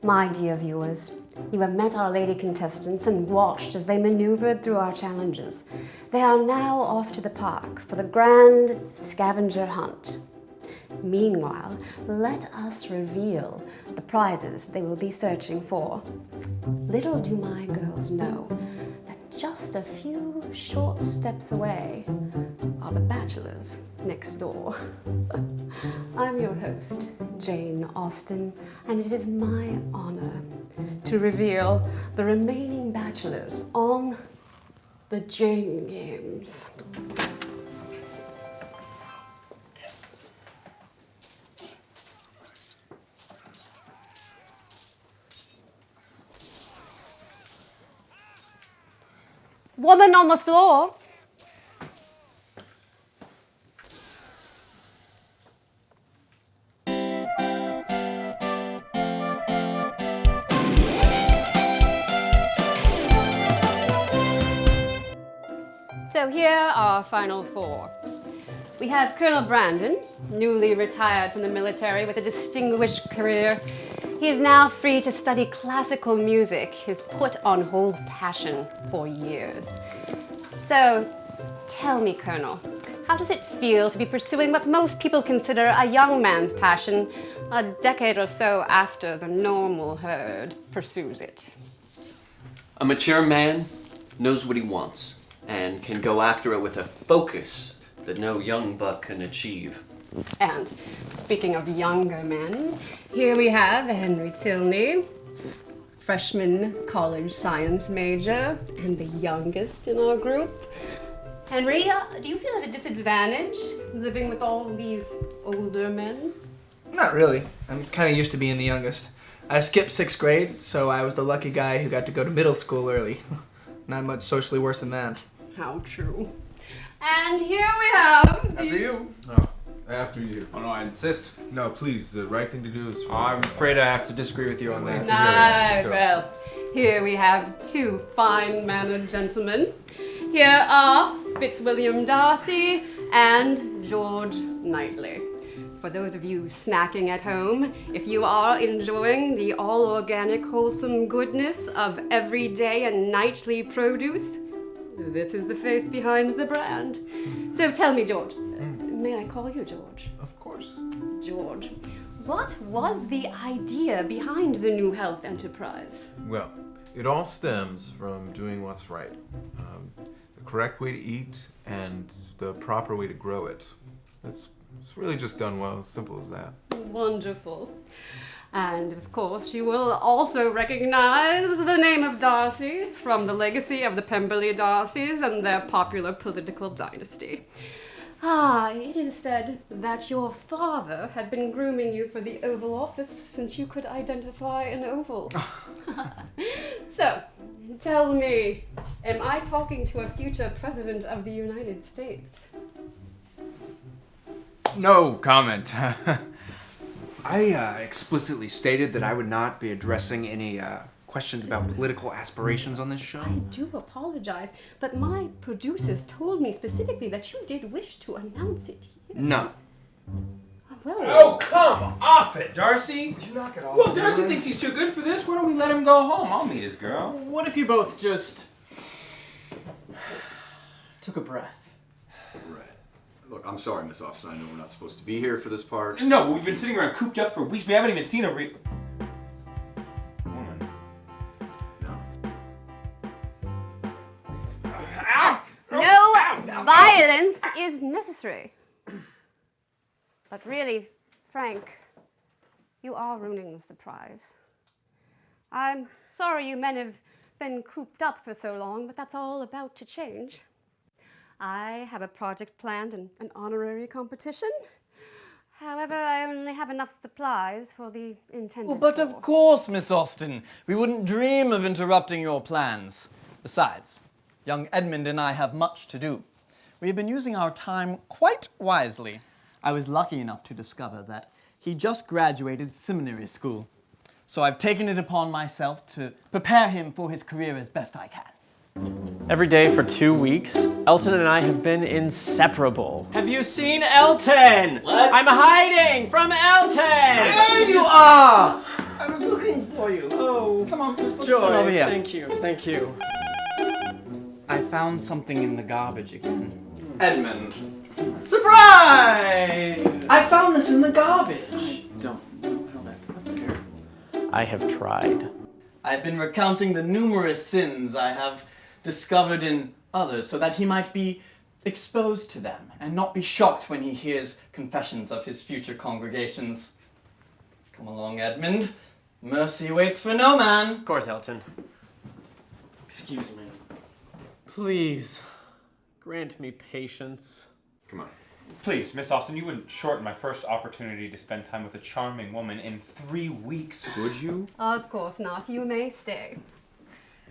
My dear viewers, you have met our lady contestants and watched as they maneuvered through our challenges. They are now off to the park for the grand scavenger hunt. Meanwhile, let us reveal the prizes they will be searching for. Little do my girls know that just a few short steps away are the bachelors next door. I'm your host, Jane Austen, and it is my honor to reveal the remaining bachelors on the Jane Games. Woman on the floor. So here are our final four. We have Colonel Brandon, newly retired from the military with a distinguished career. He is now free to study classical music, his put-on-hold passion for years. So, tell me, Colonel, how does it feel to be pursuing what most people consider a young man's passion a decade or so after the normal herd pursues it? A mature man knows what he wants and can go after it with a focus that no young buck can achieve. And speaking of younger men, here we have Henry Tilney, freshman college science major, and the youngest in our group. Henry, do you feel at a disadvantage living with all these older men? Not really. I'm kind of used to being the youngest. I skipped 6th grade, so I was the lucky guy who got to go to middle school early. Not much socially worse than that. How true. And here we have After you. No, after you. Oh no, I insist. No, please. The right thing to do is. I'm afraid I have to disagree with you on that. Well, here we have two fine-mannered gentlemen. Here are Fitzwilliam Darcy and George Knightley. For those of you snacking at home, if you are enjoying the all-organic, wholesome goodness of everyday and nightly produce, this is the face behind the brand. So tell me, George, may I call you George? Of course. George, what was the idea behind the new health enterprise? Well, it all stems from doing what's right. The correct way to eat and the proper way to grow it. It's really just done well, as simple as that. Wonderful. And of course, you will also recognize the name of Darcy from the legacy of the Pemberley Darcys and their popular political dynasty. It is said that your father had been grooming you for the Oval Office since you could identify an oval. So, tell me, am I talking to a future president of the United States? No comment. I explicitly stated that I would not be addressing any questions about political aspirations on this show. I do apologize, but my producers told me specifically that you did wish to announce it here. No. Well, Oh, come off it, Darcy! Would you knock it off? Well, Darcy thinks he's too good for this. Why don't we let him go home? I'll meet his girl. What if you both just took a breath? Right. Look, I'm sorry, Miss Austen. I know we're not supposed to be here for this part. No, we've been sitting around cooped up for weeks. We haven't even seen a woman. No. no violence is necessary. But really, Frank, you are ruining the surprise. I'm sorry you men have been cooped up for so long, but that's all about to change. I have a project planned and an honorary competition. However, I only have enough supplies for the intended Well, but of tour. course, Miss Austen. We wouldn't dream of interrupting your plans. Besides, young Edmund and I have much to do. We have been using our time quite wisely. I was lucky enough to discover that he just graduated seminary school. So I've taken it upon myself to prepare him for his career as best I can. Every day for 2 weeks, Elton and I have been inseparable. Have you seen Elton? What? I'm hiding from Elton! There you are! I was looking for for you. Oh, Come on, let's put Joy. some over here. Thank you, thank you. I found something in the garbage again. Edmund. Surprise! I found this in the garbage. Don't know how that got there. I have tried. I've been recounting the numerous sins I have discovered in others so that he might be exposed to them and not be shocked when he hears confessions of his future congregations. Come along, Edmund. Mercy waits for no man. Of course, Elton. Excuse me. Please, grant me patience. Come on. Please, Miss Austen, you wouldn't shorten my first opportunity to spend time with a charming woman in 3 weeks, would you? Of course not. You may stay.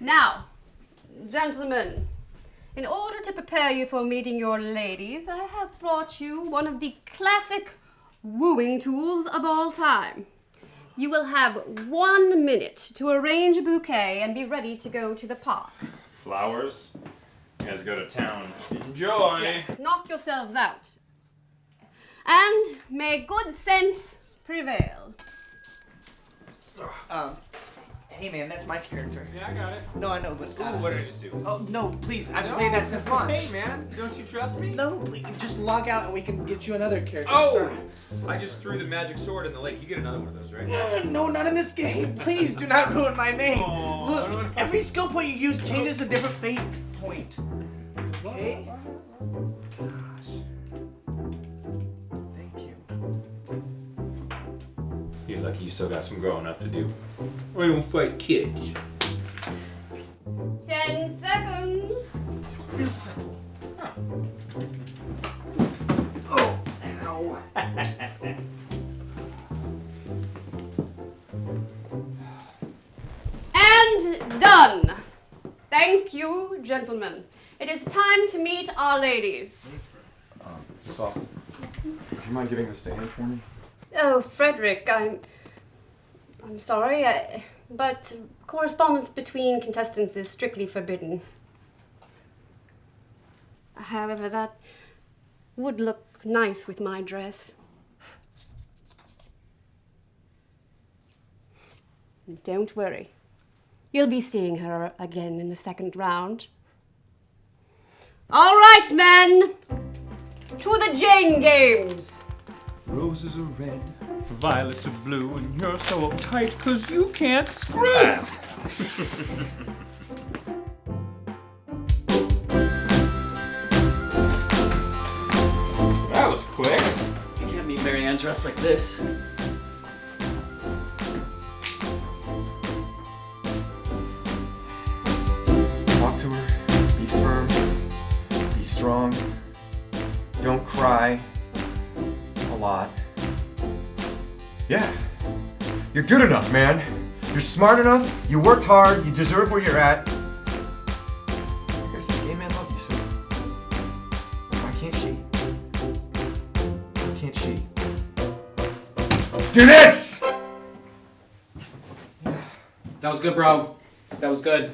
Now, gentlemen, in order to prepare you for meeting your ladies, I have brought you one of the classic wooing tools of all time. You will have 1 minute to arrange a bouquet and be ready to go to the park. Flowers. You guys go to town. Enjoy! Yes, knock yourselves out. And may good sense prevail. Hey man, that's my character. Yeah, I got it. No, I know, but What did I just do? oh no, please, I've played that since launch. Hey, man, don't you trust me? No, please, just log out and we can get you another character. Oh! I just threw the magic sword in the lake. You get another one of those, right? No, not in this game. Please do not ruin my name. Aw. Look, every skill point you use changes a different fate point. Okay? Gosh. Thank you. You're lucky you still got some growing up to do. We don't fight kids. 10 seconds. Real simple. Huh. Oh, ow. And done. Thank you, gentlemen. It is time to meet our ladies. Miss Austen, would you mind giving the stand for me? Oh, Frederick, I'm sorry, but correspondence between contestants is strictly forbidden. However, that would look nice with my dress. Don't worry. You'll be seeing her again in the second round. All right, men! To the Jane games! Roses are red, violets are blue, and you're so uptight 'cause you can't screw. That was quick. You can't meet Mary Ann dressed like this. Talk to her. Be firm. Be strong. Don't cry. A lot. Yeah. You're good enough, man. You're smart enough. You worked hard. You deserve where you're at. I guess the gay man love you, so why can't she? Why can't she? Let's do this! That was good, bro. That was good.